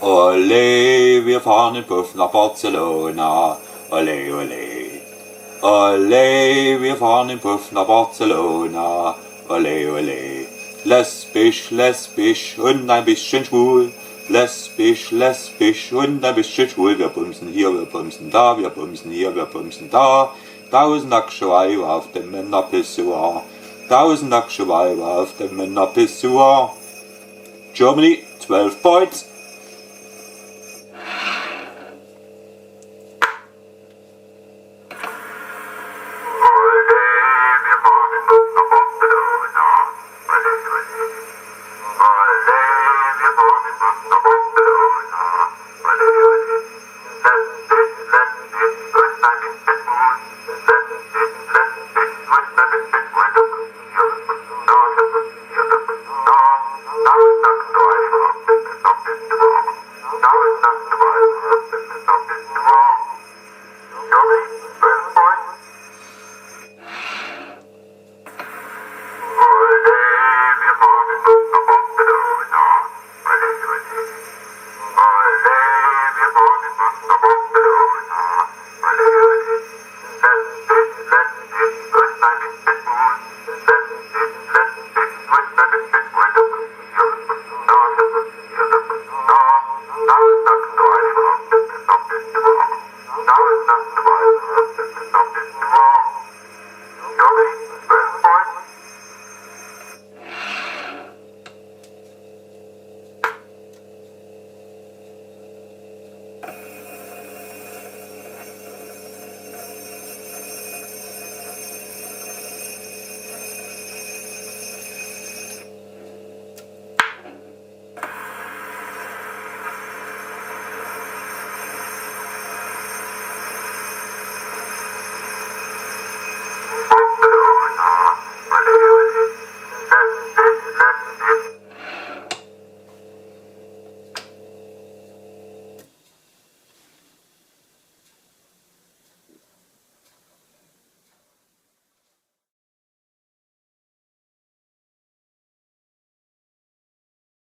Olé, wir fahren in Puff nach Barcelona. Olé, olé. Olé, wir fahren in Puff nach Barcelona. Olé, olé. Lesbisch und ein bisschen schwul. Lesbisch und ein bisschen schwul. Wir bumsen hier, wir bumsen da, wir bumsen hier, wir bumsen da. 1000 nackte Weiber auf dem Männerpissoir. 1000 nackte Weiber auf dem Männerpissoir. Germany, 12 points.